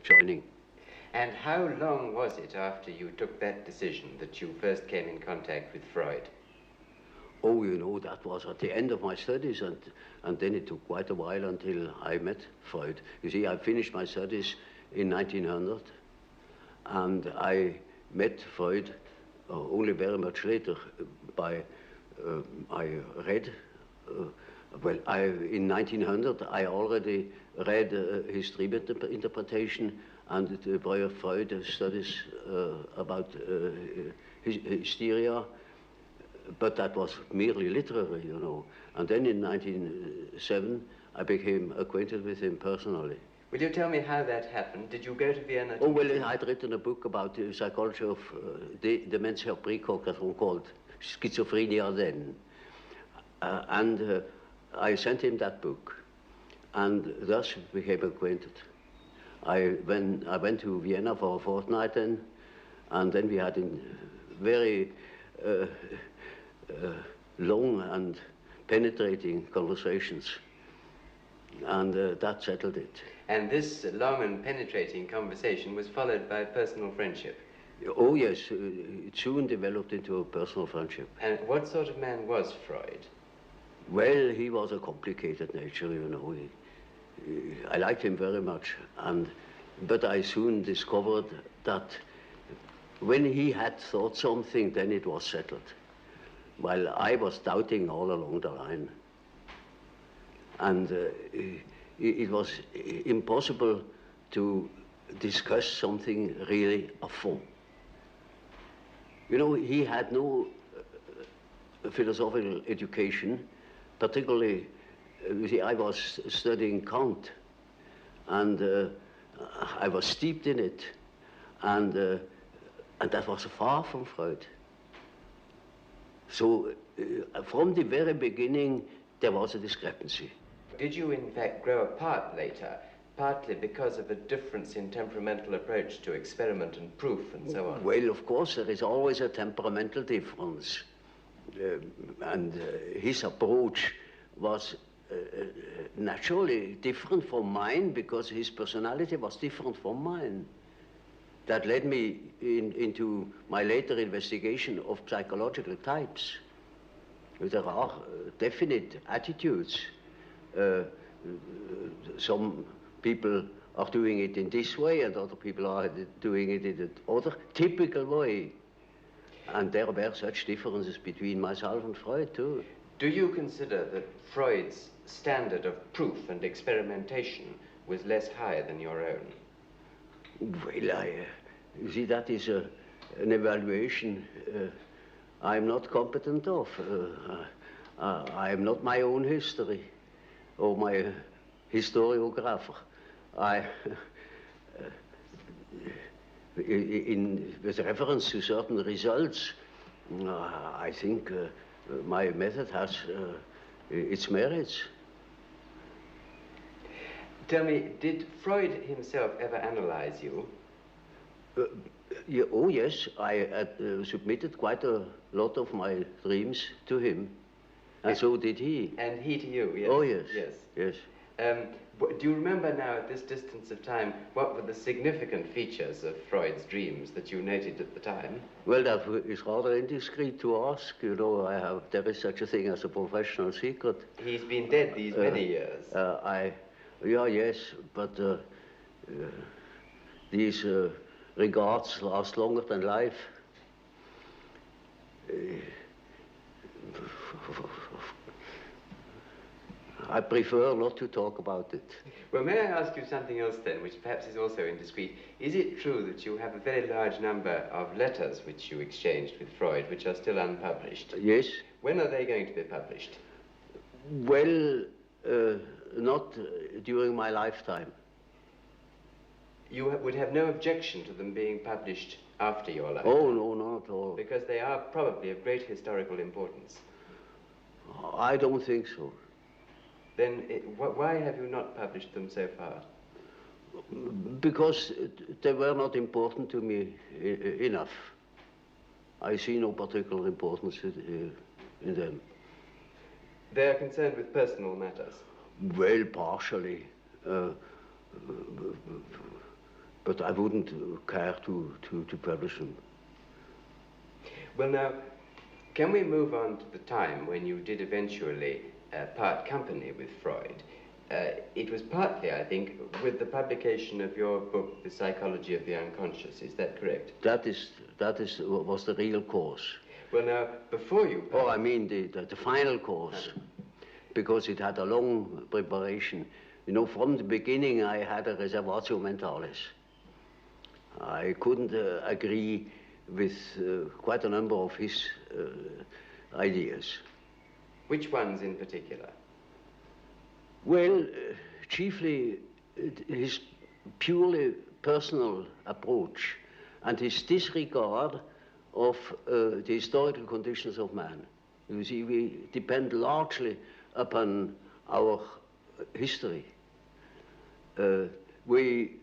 joining. And how long was it after you took that decision that you first came in contact with Freud? Oh, you know, that was at the end of my studies, and then it took quite a while until I met Freud. You see, I finished my studies in 1900, and I met Freud only very much later. I read, in 1900, I already read his dream interpretation and the Freud studies about hysteria. But that was merely literary, you know. And then in 1907, I became acquainted with him personally. Will you tell me how that happened? Did you go to Vienna? Oh, well, I'd written a book about the psychology of dementia precox, as one called schizophrenia then. And I sent him that book, and thus we became acquainted. I went to Vienna for a fortnight then, and then we had very long and penetrating conversations, and that settled it. And this long and penetrating conversation was followed by personal friendship? Oh yes, it soon developed into a personal friendship. And what sort of man was Freud? Well, he was a complicated nature, you know. I liked him very much, but I soon discovered that when he had thought something, then it was settled, while I was doubting all along the line. And it was impossible to discuss something really à fond. You know, he had no philosophical education, particularly, you see, I was studying Kant, and I was steeped in it, and that was far from Freud. So from the very beginning, there was a discrepancy. Did you in fact grow apart later, partly because of a difference in temperamental approach to experiment and proof and so on? Well, of course, there is always a temperamental difference. And his approach was naturally different from mine because his personality was different from mine. That led me into my later investigation of psychological types. There are definite attitudes. Some people are doing it in this way, and other people are doing it in another typical way. And there were such differences between myself and Freud, too. Do you consider that Freud's standard of proof and experimentation was less high than your own? Well, you see, that is an evaluation I'm not competent of. I am not my own history or my historiographer. With reference to certain results, I think my method has its merits. Tell me, did Freud himself ever analyze you? Oh yes, I submitted quite a lot of my dreams to him, and so did he. And he to you, yes? Oh yes. Yes. Yes. Do you remember now, at this distance of time, what were the significant features of Freud's dreams that you noted at the time? Well, that is rather indiscreet to ask. You know, there is such a thing as a professional secret. He's been dead these many years. Yes, but these regards last longer than life. I prefer not to talk about it. Well, may I ask you something else then, which perhaps is also indiscreet? Is it true that you have a very large number of letters which you exchanged with Freud, which are still unpublished? Yes. When are they going to be published? Well, not during my lifetime. You would have no objection to them being published after your life? Oh, no, not at all. Because they are probably of great historical importance. I don't think so. Then why have you not published them so far? Because they were not important to me enough. I see no particular importance in them. They are concerned with personal matters? Well, partially. but I wouldn't care to publish them. Well, now, can we move on to the time when you did eventually part company with Freud? It was partly, I think, with the publication of your book, The Psychology of the Unconscious. Is that correct? That was the real cause. Well, now, before you... Oh, I mean the final course, because it had a long preparation. You know, from the beginning I had a reservatio mentalis. I couldn't agree with quite a number of his ideas. Which ones in particular? Well, chiefly his purely personal approach and his disregard of the historical conditions of man. You see, we depend largely upon our history. We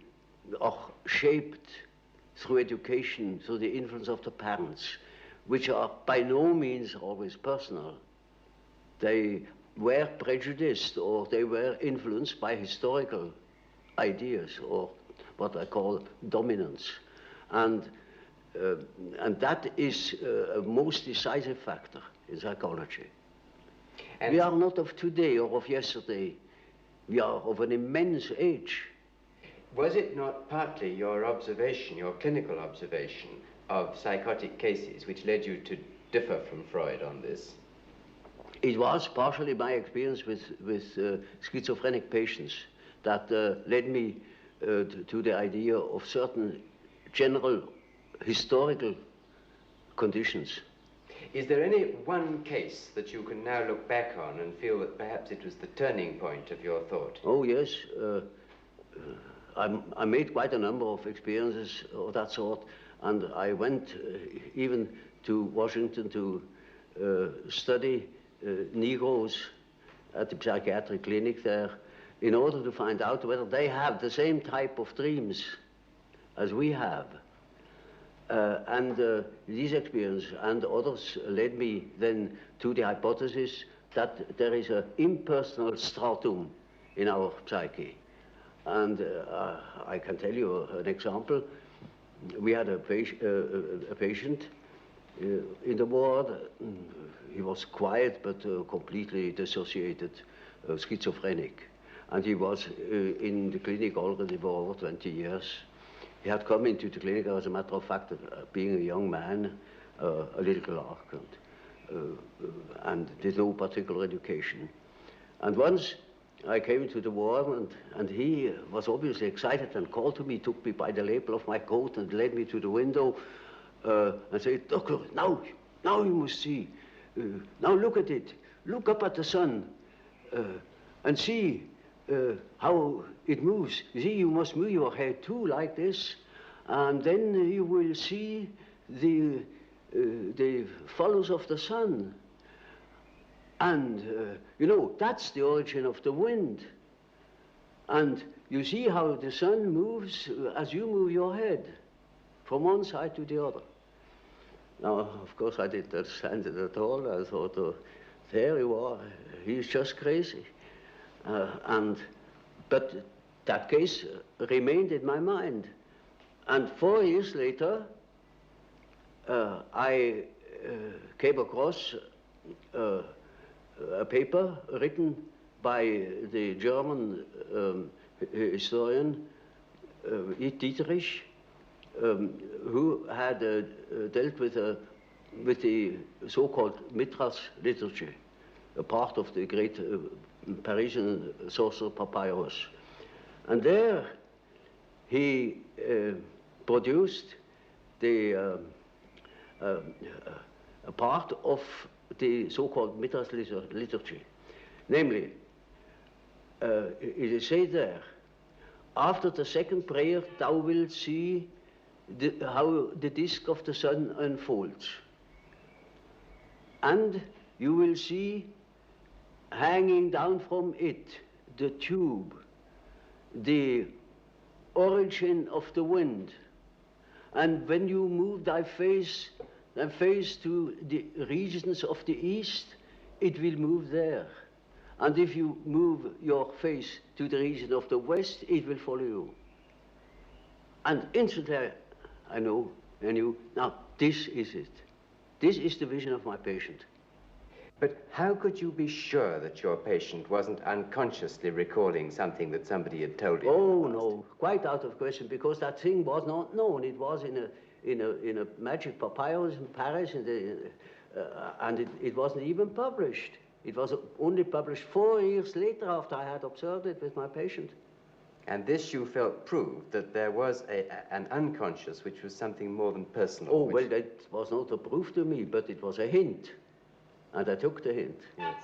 are shaped through education, through the influence of the parents, which are by no means always personal. They were prejudiced or they were influenced by historical ideas or what I call dominance. And that is a most decisive factor in psychology. And we are not of today or of yesterday. We are of an immense age. Was it not partly your observation, your clinical observation of psychotic cases which led you to differ from Freud on this? It was partially my experience with schizophrenic patients that led me to the idea of certain general historical conditions. Is there any one case that you can now look back on and feel that perhaps it was the turning point of your thought? Oh, yes. I made quite a number of experiences of that sort, and I went even to Washington to study Negroes at the psychiatric clinic there in order to find out whether they have the same type of dreams as we have. These experiences and others led me then to the hypothesis that there is an impersonal stratum in our psyche. And I can tell you an example. We had a patient in the ward. He was quiet but completely dissociated, schizophrenic. And he was in the clinic already for over 20 years. He had come into the clinic, as a matter of fact, being a young man, a little clerk, and did no particular education. And once I came into the ward, and he was obviously excited and called to me, took me by the lapel of my coat and led me to the window and said, "Doctor, now you must see. Now look at it. Look up at the sun and see how it moves. You see, you must move your head too, like this, and then you will see the follows of the sun. And, you know, that's the origin of the wind. And you see how the sun moves as you move your head from one side to the other." Now, of course, I didn't understand it at all. I thought, there you are, he's just crazy. But that case remained in my mind. And 4 years later, I came across a paper written by the German historian Dietrich, who had dealt with the so-called Mithras liturgy, a part of the great Parisian sorcerer papyrus. And there he produced a part of the so-called Mithras liturgy. Namely, it is said there, after the second prayer, thou wilt see how the disk of the sun unfolds. And you will see hanging down from it the tube, the origin of the wind. And when you move thy face to the regions of the east, it will move there. And if you move your face to the region of the west, it will follow you. And instantly I knew, now this is it. This is the vision of my patient. But how could you be sure that your patient wasn't unconsciously recalling something that somebody had told him? Oh, no, quite out of question, because that thing was not known. It was in a magic papyrus in Paris, and it wasn't even published. It was only published 4 years later after I had observed it with my patient. And this, you felt, proved that there was an unconscious which was something more than personal. Oh, well, that was not a proof to me, but it was a hint. And I took the hint. Yes.